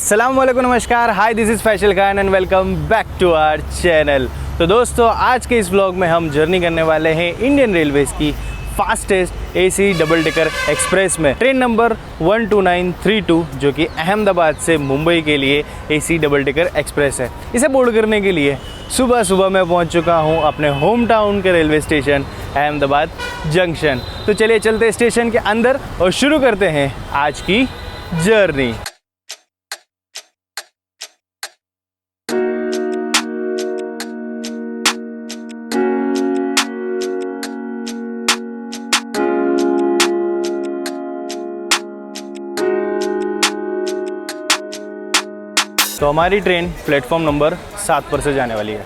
अस्सलाम वालेकुम, नमस्कार, hi, this is Faisal Khan and welcome back to our channel. तो दोस्तों, आज के इस व्लॉग में हम जर्नी करने वाले हैं इंडियन रेलवेज़ की fastest AC double decker express में। ट्रेन नंबर 12932 जो कि अहमदाबाद से मुंबई के लिए एसी डबल डेकर एक्सप्रेस है। इसे बोर्ड करने के लिए सुबह सुबह मैं पहुंच चुका हूं अपने होम टाउन के रेलवे स्टेशन अहमदाबाद जंक्शन। तो चलिए चलते स्टेशन के अंदर और शुरू करते हैं आज की जर्नी। तो हमारी ट्रेन प्लेटफॉर्म नंबर 7 पर से जाने वाली है।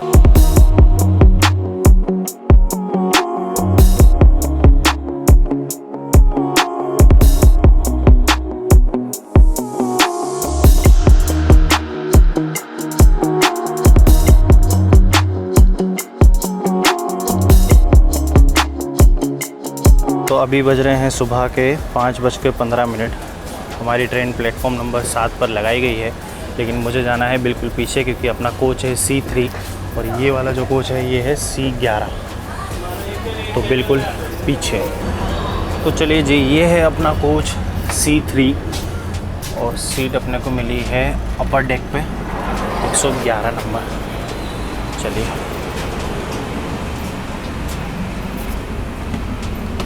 तो अभी बज रहे हैं सुबह के 5:15। हमारी ट्रेन प्लेटफॉर्म नंबर 7 पर लगाई गई है, लेकिन मुझे जाना है बिल्कुल पीछे क्योंकि अपना कोच है C3 और ये वाला जो कोच है ये है C11, तो बिल्कुल पीछे। तो चलिए जी, ये है अपना कोच C3 और सीट अपने को मिली है अपर डेक पे 111 नंबर। चलिए,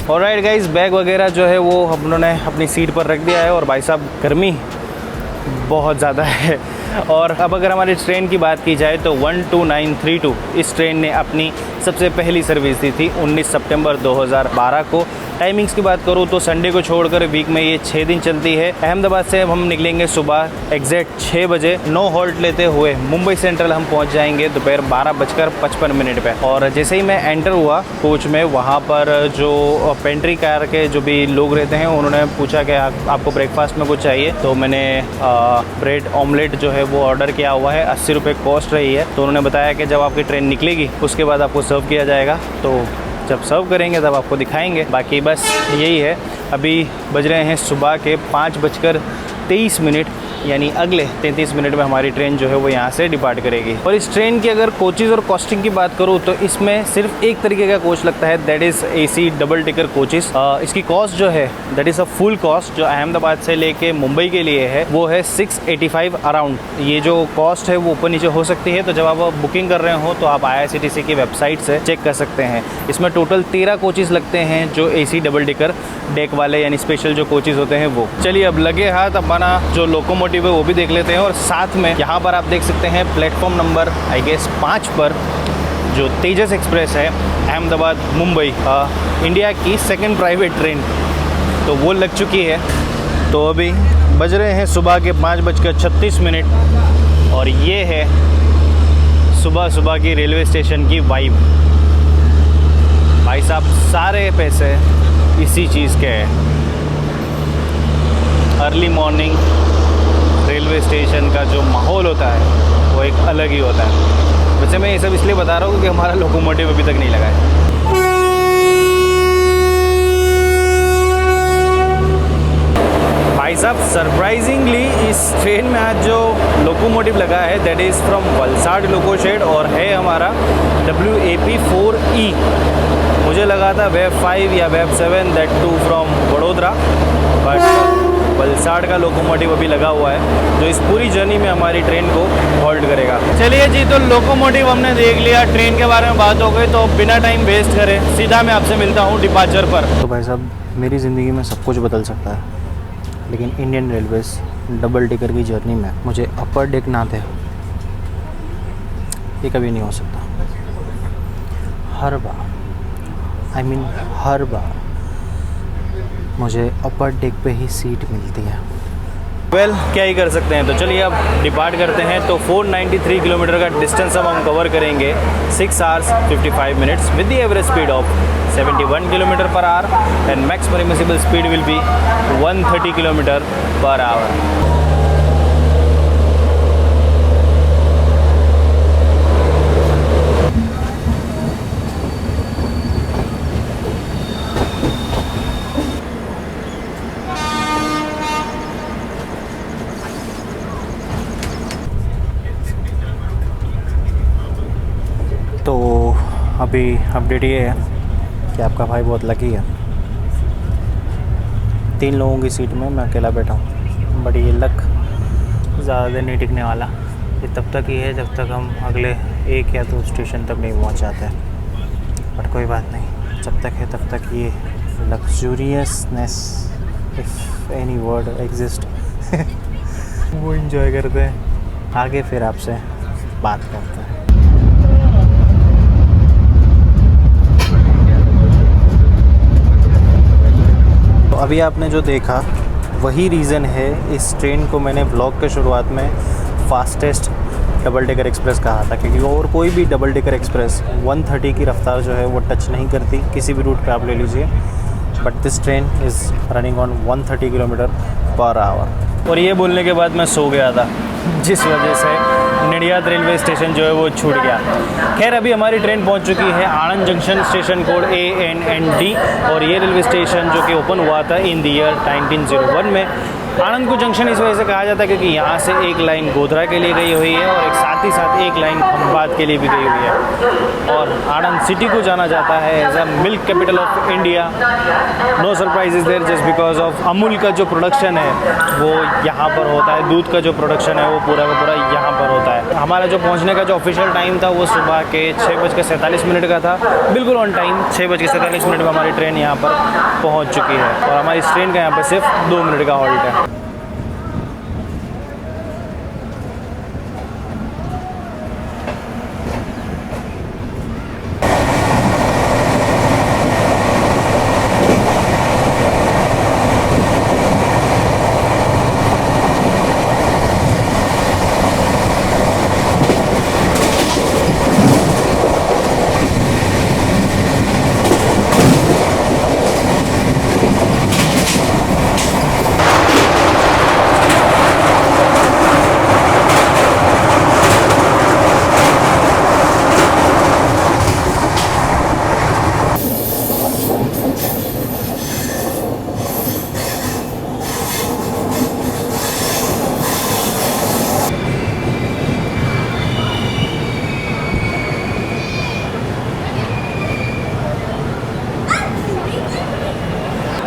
ऑलराइट गाइस, बैग वगैरह जो है वो हम लोगों ने अपनी सीट पर रख दिया है और भाई साहब गर्मी बहुत ज़्यादा है। और अब अगर हमारी ट्रेन की बात की जाए तो 12932 इस ट्रेन ने अपनी सबसे पहली सर्विस दी थी 19 सितंबर 2012 को। टाइमिंग्स की बात करूँ तो संडे को छोड़कर वीक में ये 6 दिन चलती है। अहमदाबाद से हम निकलेंगे सुबह एग्जैक्ट 6 बजे, नो हॉल्ट लेते हुए मुंबई सेंट्रल हम पहुंच जाएंगे दोपहर 12:55 पे। और जैसे ही मैं एंटर हुआ कोच में, वहाँ पर जो पेंट्री कार के जो भी लोग रहते हैं उन्होंने पूछा कि आपको ब्रेकफास्ट में कुछ चाहिए, तो मैंने ब्रेड ऑमलेट जो है वो ऑर्डर किया हुआ है। 80 रुपये कॉस्ट रही है। तो उन्होंने बताया कि जब आपकी ट्रेन निकलेगी उसके बाद आपको सर्व किया जाएगा, तो जब सर्व करेंगे तब आपको दिखाएंगे। बाकी बस यही है। अभी बज रहे हैं सुबह के 5:23, यानी अगले 33 मिनट में हमारी ट्रेन जो है वो यहाँ से डिपार्ट करेगी। और इस ट्रेन की अगर कोचेज़ और कॉस्टिंग की बात करूँ तो इसमें सिर्फ एक तरीके का कोच लगता है, that is AC double decker coaches. इसकी कॉस्ट जो है that is a full cost जो अहमदाबाद से लेके मुंबई के लिए है वो है 685 अराउंड। ये जो कॉस्ट है वो ऊपर नीचे हो सकती है, तो जब आप बुकिंग कर रहे हो तो आप IRCTC की वेबसाइट से चेक कर सकते हैं। इसमें टोटल 13 कोचेज़ लगते हैं जो एसी डबल डेकर डेक वाले यानी स्पेशल जो कोचेज़ होते हैं वो। चलिए, अब लगे हाथ अपना जो लोकोमोटिव है वो भी देख लेते हैं। और साथ में यहाँ पर आप देख सकते हैं प्लेटफॉर्म नंबर आई गेस 5 पर जो तेजस एक्सप्रेस है अहमदाबाद मुंबई, इंडिया की सेकंड प्राइवेट ट्रेन, तो वो लग चुकी है। तो अभी बज रहे हैं सुबह के 5:36 और ये है सुबह सुबह की रेलवे स्टेशन की वाइब। भाई साहब, सारे पैसे इसी चीज़ के हैं। अर्ली मॉर्निंग रेलवे स्टेशन का जो माहौल होता है वो एक अलग ही होता है। वैसे मैं ये सब इसलिए बता रहा हूँ क्योंकि हमारा लोकोमोटिव अभी तक नहीं लगा है। भाई साहब, सरप्राइजिंगली इस ट्रेन में आज जो लोकोमोटिव लगा है that is from Valsad loco shed और है हमारा WAP4E। मुझे लगा था वेब 5 या वेब 7, that too from Vadodara, but Valsad का लोकोमोटिव अभी लगा हुआ है जो इस पूरी जर्नी में हमारी ट्रेन को होल्ड करेगा। चलिए जी, तो लोकोमोटिव हमने देख लिया, ट्रेन के बारे में बात हो गई, तो बिना टाइम वेस्ट करे सीधा मैं आपसे मिलता हूँ डिपार्चर पर। तो भाई साहब, मेरी ज़िंदगी में सब कुछ बदल सकता है, लेकिन इंडियन रेलवेज़ डबल डेकर की जर्नी में मुझे अपर डेक ना दे, ये कभी नहीं हो सकता। हर बार हर बार मुझे अपर डेक पे ही सीट मिलती है। वेल, क्या ही कर सकते हैं। तो चलिए अब डिपार्ट करते हैं। तो 493 किलोमीटर का डिस्टेंस अब हम कवर करेंगे 6 hours 55 minutes with the average speed of 71 kilometre per hour and max permissible speed will be 130 kilometre per hour. अभी अपडेट ये है कि आपका भाई बहुत लकी है, 3 लोगों की सीट में मैं अकेला बैठा हूँ। बट ये लक ज़्यादा देर नहीं टिकने वाला, ये तब तक ही है जब तक हम अगले 1 या 2 स्टेशन तक नहीं पहुँच जाते हैं। बट कोई बात नहीं, जब तक है तब तक ये लग्जूरियसनेस, इफ़ एनी वर्ड एग्जिस्ट, वो इंजॉय करते हैं। आगे फिर आपसे बात करते हैं। तो अभी आपने जो देखा वही रीज़न है इस ट्रेन को मैंने ब्लॉग के शुरुआत में फास्टेस्ट डबल डेकर एक्सप्रेस कहा था, क्योंकि और कोई भी डबल डेकर एक्सप्रेस 130 की रफ्तार जो है वो टच नहीं करती, किसी भी रूट पे आप ले लीजिए। But this train is running on 130 kilometre per hour. और ये बोलने के बाद मैं सो गया था, जिस वजह से नडियाद रेलवे स्टेशन जो है वो छूट गया। खैर अभी हमारी ट्रेन पहुंच चुकी है Anand junction, station code ANND, और ये रेलवे स्टेशन जो कि ओपन हुआ था इन द ईयर 1901 में। आणंद को जंक्शन इस वजह से कहा जाता है क्योंकि यहाँ से एक लाइन गोधरा के लिए गई हुई है और एक साथ ही साथ एक लाइन खंभात के लिए भी गई हुई है। और आणंद सिटी को जाना जाता है as a milk capital of India. No surprise is there, just because of Amul का जो प्रोडक्शन है वो यहाँ पर होता है, दूध का जो प्रोडक्शन है वो पूरा का पूरा यहाँ पर होता है। हमारा जो पहुँचने का जो ऑफिशियल टाइम था वो सुबह के 6:47 का था, बिल्कुल ऑन टाइम 6:47 में हमारी ट्रेन यहाँ पर पहुँच चुकी है। और हमारी इस ट्रेन का यहाँ पर सिर्फ 2 मिनट का हॉल्ट है।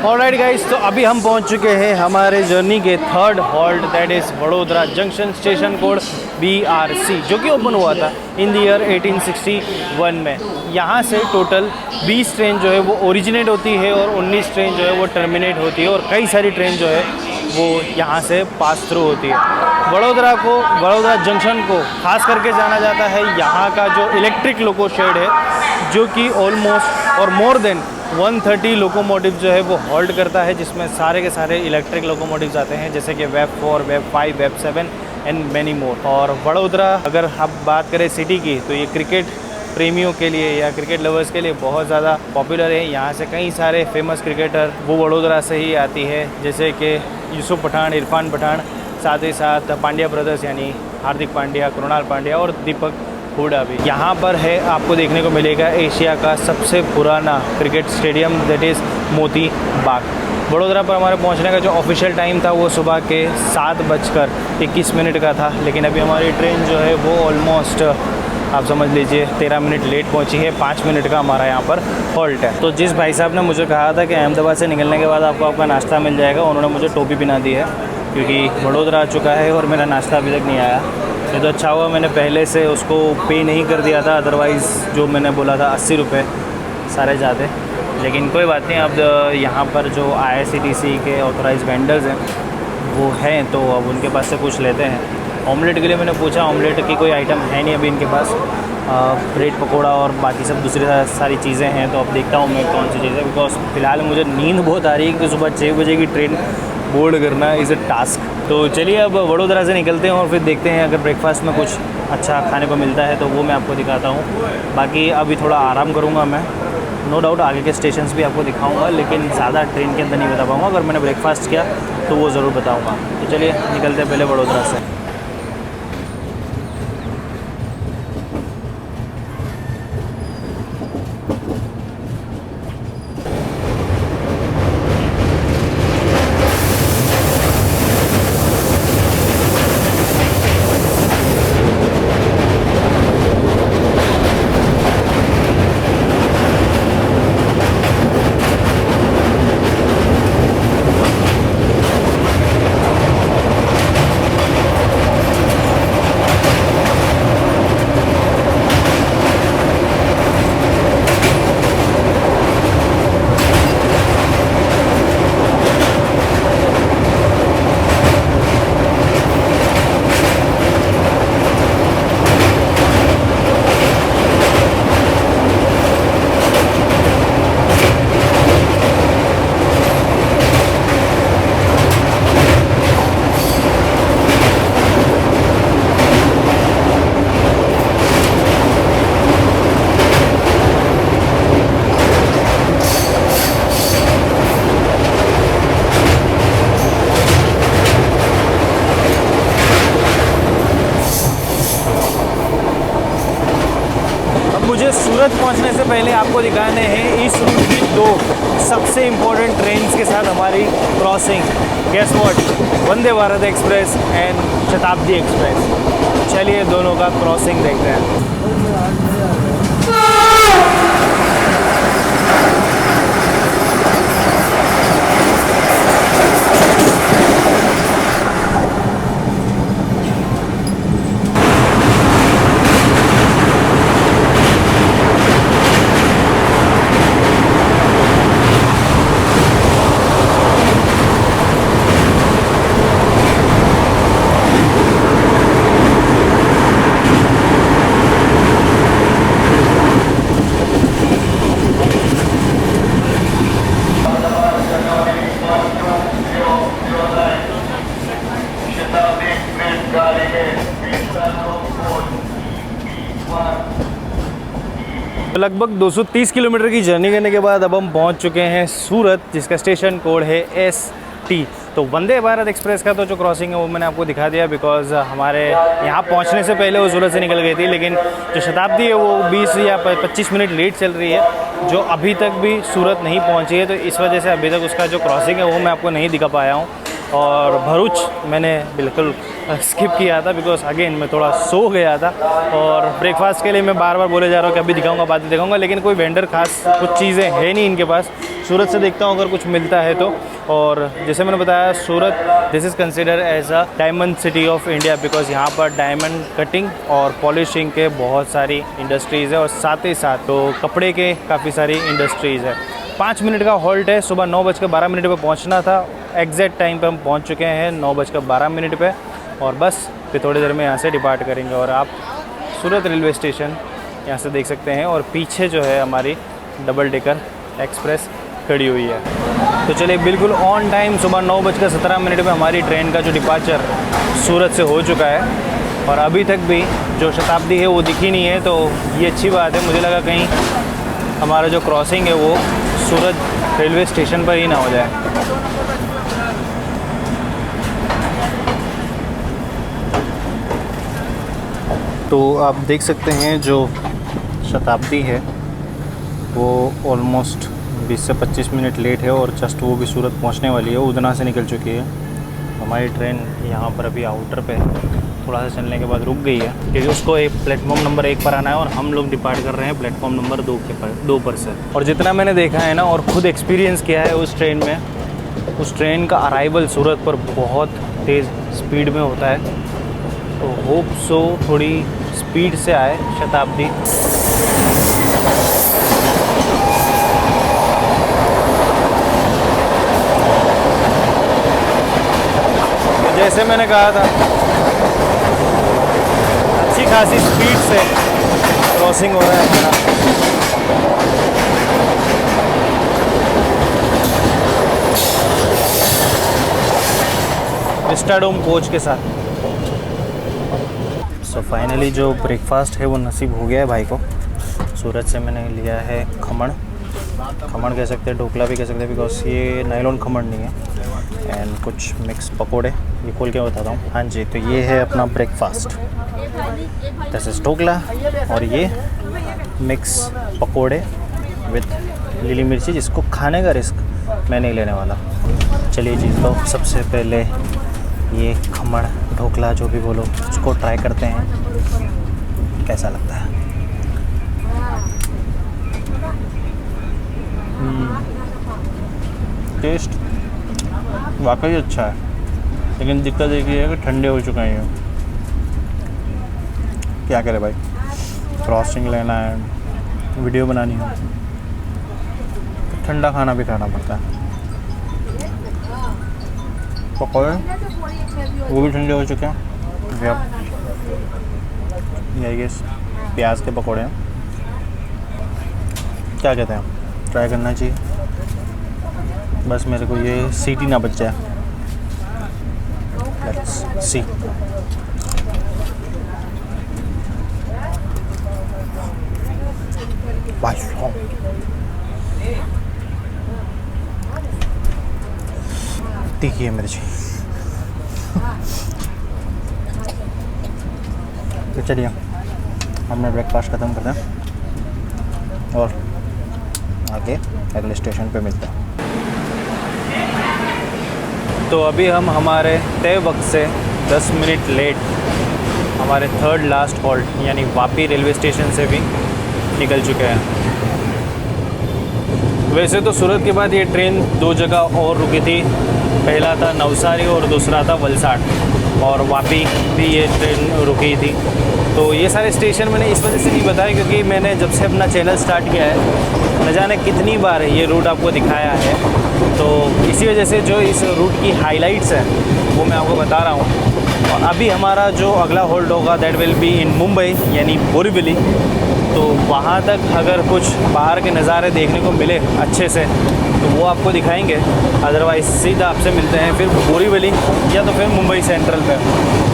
ऑलराइट गाइस, तो अभी हम पहुंच चुके हैं हमारे जर्नी के 3rd halt, that is Vadodara junction, station code BRC, जो कि ओपन हुआ था इन द ईयर 1861 में। यहाँ से टोटल 20 ट्रेन जो है वो ओरिजिनेट होती है और 19 ट्रेन जो है वो टर्मिनेट होती है, और कई सारी ट्रेन जो है वो यहाँ से पास थ्रू होती है। वडोदरा जंक्शन को खास करके जाना जाता है यहाँ का जो इलेक्ट्रिक लोको शेड है, जो कि ऑलमोस्ट और मोर देन 130 लोकोमोटिव जो है वो होल्ड करता है, जिसमें सारे के सारे इलेक्ट्रिक लोकोमोटिव्स आते हैं, जैसे कि web 4, web 5, web 7 and many more. और वडोदरा, अगर आप बात करें सिटी की, तो ये क्रिकेट प्रेमियों के लिए या क्रिकेट लवर्स के लिए बहुत ज़्यादा पॉपुलर है। यहाँ से कई सारे फेमस क्रिकेटर वो वडोदरा से ही आती है, जैसे कि यूसुफ पठान, इरफान पठान, साथ ही साथ पांड्या ब्रदर्स यानी हार्दिक पांड्या, कृणाल पांड्या और दीपक हुडा भी। यहाँ पर है, आपको देखने को मिलेगा एशिया का सबसे पुराना cricket stadium, that is Moti Bagh. Vadodara पर हमारे पहुँचने का जो ऑफिशियल टाइम था वो सुबह के 7:21 का था, लेकिन अभी हमारी ट्रेन जो है वो ऑलमोस्ट आप समझ लीजिए 13 मिनट लेट पहुंची है। 5 मिनट का हमारा यहाँ पर हॉल्ट है। तो जिस भाई साहब ने मुझे कहा था कि अहमदाबाद से निकलने के बाद आपको आपका नाश्ता मिल जाएगा, उन्होंने मुझे टोपी पहना दी है, क्योंकि वडोदरा आ चुका है और मेरा नाश्ता अभी तक नहीं आया। ये तो अच्छा हुआ मैंने पहले से उसको पे नहीं कर दिया था, अदरवाइज़ जो मैंने बोला था 80 रुपये सारे ज़्यादा। लेकिन कोई बात नहीं, अब यहाँ पर जो IRCTC के ऑथराइज वेंडर्स हैं वो हैं, तो अब उनके पास से कुछ लेते हैं। ऑमलेट के लिए मैंने पूछा, ऑमलेट की कोई आइटम है नहीं अभी इनके पास। ब्रेड पकोड़ा और बाकी सब दूसरी सारी चीज़ें हैं, तो अब देखता हूँ मैं कौन सी चीज़ है, बिकॉज फ़िलहाल मुझे नींद बहुत आ रही है कि सुबह 6 बजे की ट्रेन बोर्ड करना इज़ अ टास्क। तो चलिए अब वडोदरा से निकलते हैं और फिर देखते हैं अगर ब्रेकफास्ट में कुछ अच्छा खाने को मिलता है तो वो मैं आपको दिखाता हूँ। बाकी अभी थोड़ा आराम करूँगा मैं, नो डाउट आगे के स्टेशंस भी आपको दिखाऊंगा, लेकिन ज़्यादा ट्रेन के अंदर नहीं बता पाऊँगा। अगर मैंने ब्रेकफास्ट किया तो वो ज़रूर बताऊँगा। तो चलिए निकलते हैं पहले वडोदरा से। सूरत पहुंचने से पहले आपको दिखाने हैं इस रूट की 2 सबसे इम्पोर्टेंट ट्रेन्स के साथ हमारी crossing. Guess what, Vande Bharat express and Shatabdi express. चलिए दोनों का क्रॉसिंग देखते हैं। लगभग 230 किलोमीटर की जर्नी करने के बाद अब हम पहुंच चुके हैं सूरत, जिसका स्टेशन कोड है ST। तो वंदे भारत एक्सप्रेस का तो जो क्रॉसिंग है वो मैंने आपको दिखा दिया, बिकॉज़ हमारे यहाँ पहुँचने से पहले वो सूरत से निकल गई थी। लेकिन जो शताब्दी है वो 20 या 25 मिनट लेट चल रही है, जो अभी तक भी सूरत नहीं पहुँची है। तो इस वजह से अभी तक उसका जो क्रॉसिंग है वो मैं आपको नहीं दिखा पाया हूँ। और भरूच मैंने बिल्कुल स्किप किया था, बिकॉज अगेन मैं थोड़ा सो गया था। और ब्रेकफास्ट के लिए मैं बार बार बोले जा रहा हूँ कि अभी दिखाऊंगा, बाद में दिखाऊंगा, लेकिन कोई वेंडर खास कुछ चीज़ें है नहीं इनके पास। सूरत से देखता हूँ अगर कुछ मिलता है तो। और जैसे मैंने बताया, Surat this is consider as a diamond city of India, because यहाँ पर डायमंड कटिंग और पॉलिशिंग के बहुत सारी इंडस्ट्रीज़ है, और साथ ही साथ तो कपड़े के काफ़ी सारी इंडस्ट्रीज़ है। 5 मिनट का हॉल्ट है, सुबह 9:12 पर पहुँचना था। एग्जैक्ट टाइम पे हम पहुँच चुके हैं 9:12 पे, और बस फिर थोड़ी देर में यहाँ से डिपार्ट करेंगे। और आप सूरत रेलवे स्टेशन यहाँ से देख सकते हैं, और पीछे जो है हमारी डबल डेकर एक्सप्रेस खड़ी हुई है। तो चलिए, बिल्कुल ऑन टाइम सुबह 9:17 पे हमारी ट्रेन का जो डिपार्चर सूरत से हो चुका है, और अभी तक भी जो शताब्दी है वो दिखी नहीं है। तो ये अच्छी बात है, मुझे लगा कहीं हमारा जो क्रॉसिंग है वो सूरत रेलवे स्टेशन पर ही ना हो जाए। तो आप देख सकते हैं जो शताब्दी है वो ऑलमोस्ट 20 से 25 मिनट लेट है, और जस्ट वो भी सूरत पहुंचने वाली है, उदना से निकल चुकी है। हमारी ट्रेन यहाँ पर अभी आउटर पे थोड़ा सा चलने के बाद रुक गई है, क्योंकि उसको एक प्लेटफॉर्म नंबर 1 पर आना है, और हम लोग डिपार्ट कर रहे हैं प्लेटफॉर्म नंबर 2 पर से। और जितना मैंने देखा है ना, और ख़ुद एक्सपीरियंस किया है उस ट्रेन में, उस ट्रेन का अराइवल सूरत पर बहुत तेज़ स्पीड में होता है। तो होप सो थोड़ी स्पीड से आए शताब्दी। जैसे मैंने कहा था, अच्छी खासी स्पीड से क्रॉसिंग हो रहा है हमारा। विस्टाडोम कोच के साथ। सो फाइनली जो ब्रेकफास्ट है वो नसीब हो गया है भाई को। सूरत से मैंने लिया है खमण कह सकते हैं, ढोकला भी कह सकते हैं, बिकॉज ये नायलॉन खमण नहीं है। एंड कुछ मिक्स पकोड़े, ये खोल के बताता हूँ। हाँ जी, तो ये है अपना ब्रेकफास्ट, दिस इज़ ढोकला, और ये मिक्स पकोड़े विद लीली मिर्ची, जिसको खाने का रिस्क मैं नहीं लेने वाला। चलिए जी, तो सबसे पहले ये खमण ढोकला जो भी बोलो, उसको ट्राई करते हैं कैसा लगता है। टेस्ट वाकई अच्छा है, लेकिन दिक्कत एक ही है कि ठंडे हो चुके हैं। क्या करें भाई, क्रॉसिंग लेना है, वीडियो बनानी है, तो ठंडा खाना भी खाना पड़ता है। पकौड़े वो भी ठंडे हो चुके हैं। ये गेस प्याज के पकौड़े हैं, क्या कहते हैं, ट्राई करना चाहिए। बस मेरे को ये सीटी ना बच जाए। Let's see. तीखी है मिर्ची। तो चलिए, हमने ब्रेकफास्ट ख़त्म कर दिया। और आगे अगले स्टेशन पे मिलते हैं। तो अभी हम हमारे तय वक्त से 10 मिनट लेट हमारे थर्ड लास्ट हॉल्ट यानी वापी रेलवे स्टेशन से भी निकल चुके हैं। वैसे तो सूरत के बाद ये ट्रेन 2 जगह और रुकी थी, पहला था नवसारी और दूसरा था वलसाड, और वापी भी ये ट्रेन रुकी थी। तो ये सारे स्टेशन मैंने इस वजह से नहीं बताया क्योंकि मैंने जब से अपना चैनल स्टार्ट किया है न जाने कितनी बार ये रूट आपको दिखाया है, तो इसी वजह से जो इस रूट की हाइलाइट्स हैं वो मैं आपको बता रहा हूँ। और अभी हमारा जो अगला होल्ड होगा that will be in Mumbai यानी बोरीवली। तो वहाँ तक अगर कुछ बाहर के नज़ारे देखने को मिले अच्छे से तो वो आपको दिखाएंगे, अदरवाइज़ सीधा आपसे मिलते हैं फिर बोरीवली या तो फिर मुंबई सेंट्रल पे।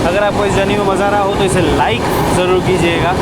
अगर आपको इस जर्नी में मज़ा आ रहा हो तो इसे लाइक ज़रूर कीजिएगा।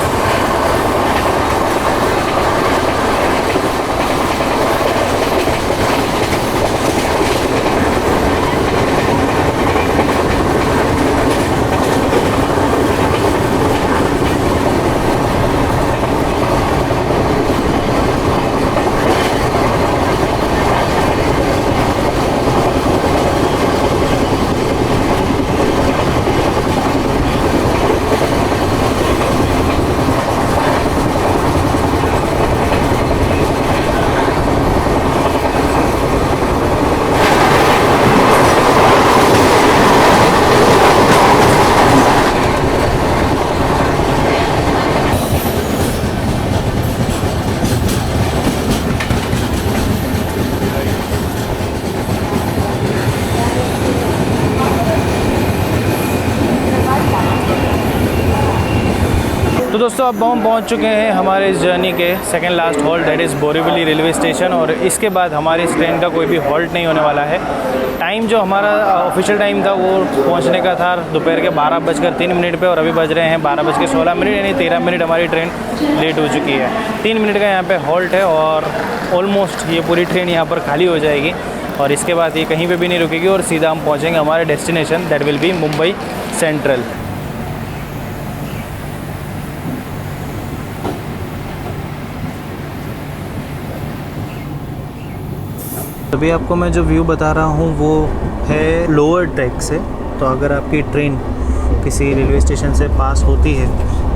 तो दोस्तों अब हम पहुंच चुके हैं हमारे इस जर्नी के second last halt that is Borivali railway station, और इसके बाद हमारी इस ट्रेन का कोई भी हॉल्ट नहीं होने वाला है। टाइम जो हमारा ऑफिशियल टाइम था वो पहुंचने का था दोपहर के 12:03 पे, और अभी बज रहे हैं 12:16 यानी 13 मिनट हमारी ट्रेन लेट हो चुकी है। 3 मिनट का यहाँ पे हॉल्ट है और ऑलमोस्ट ये पूरी ट्रेन यहाँ पर खाली हो जाएगी, और इसके बाद ये कहीं पर भी नहीं रुकेगी और सीधा हम पहुँचेंगे हमारे destination that will be Mumbai central. अभी आपको मैं जो व्यू बता रहा हूँ वो है लोअर डेक से। तो अगर आपकी ट्रेन किसी रेलवे स्टेशन से पास होती है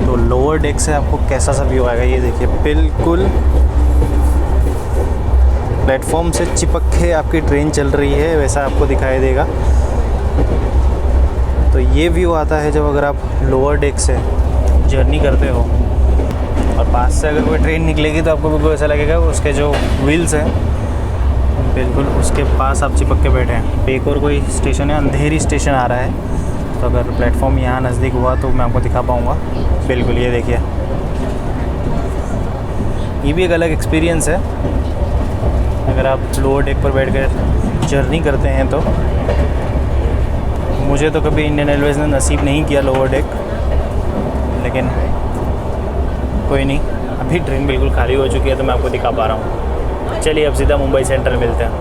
तो लोअर डेक से आपको कैसा सा व्यू आएगा ये देखिए। बिल्कुल प्लेटफॉर्म से चिपक के आपकी ट्रेन चल रही है वैसा आपको दिखाई देगा। तो ये व्यू आता है जब अगर आप लोअर डेक से जर्नी करते हो और पास से अगर कोई ट्रेन निकलेगी तो आपको बिल्कुल ऐसा लगेगा उसके जो व्हील्स हैं बिल्कुल उसके पास आप चिपक के बैठे हैं। एक और कोई स्टेशन है, अंधेरी स्टेशन आ रहा है, तो अगर प्लेटफॉर्म यहाँ नज़दीक हुआ तो मैं आपको दिखा पाऊँगा। बिल्कुल ये देखिए, ये भी एक अलग एक्सपीरियंस है अगर आप लोअर डेक पर बैठकर जर्नी करते हैं तो। मुझे तो कभी इंडियन रेलवेज़ ने नसीब नहीं किया लोअर डेक, लेकिन कोई नहीं, अभी ट्रेन बिल्कुल खाली हो चुकी है तो मैं आपको दिखा पा रहा हूँ। चलिए अब सीधा मुंबई सेंट्रल मिलते हैं।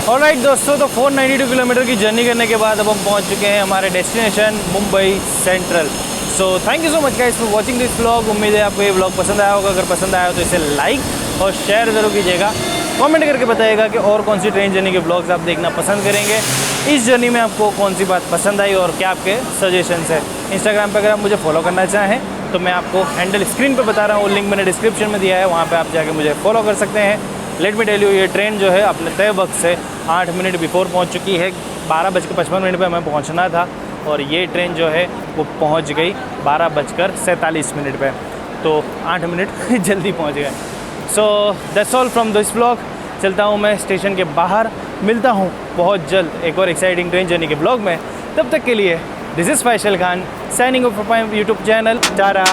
ऑलराइट दोस्तों, तो 492 किलोमीटर की जर्नी करने के बाद अब हम पहुंच चुके हैं हमारे destination Mumbai central. So thank you so much guys for watching this vlog. उम्मीद है आपको ये व्लॉग पसंद आया होगा। अगर पसंद आया हो तो इसे लाइक और शेयर ज़रूर कीजिएगा। कमेंट करके बताइएगा कि और कौन सी ट्रेन जर्नी के व्लॉग्स आप देखना पसंद करेंगे। इस जर्नी में आपको कौन सी बात पसंद आई और क्या आपके सजेशंस है। इंस्टाग्राम पर अगर आप मुझे फॉलो करना चाहें तो मैं आपको हैंडल स्क्रीन पे बता रहा हूँ, लिंक मैंने डिस्क्रिप्शन में दिया है, वहाँ पे आप जाके मुझे फॉलो कर सकते हैं। लेट मी टेल यू, ये ट्रेन जो है अपने तय वक्त से 8 मिनट बिफोर पहुँच चुकी है। 12:55 पे हमें पहुँचना था और ये ट्रेन जो है वो पहुँच गई 12:47 पे, तो 8 मिनट जल्दी पहुँच गए। So that's all from this vlog. चलता हूँ मैं स्टेशन के बाहर, मिलता हूँ बहुत जल्द एक और एक्साइटिंग ट्रेन जर्नी के ब्लॉग में। तब तक के लिए this is Faisal Khan signing off from my YouTube channel. Tata.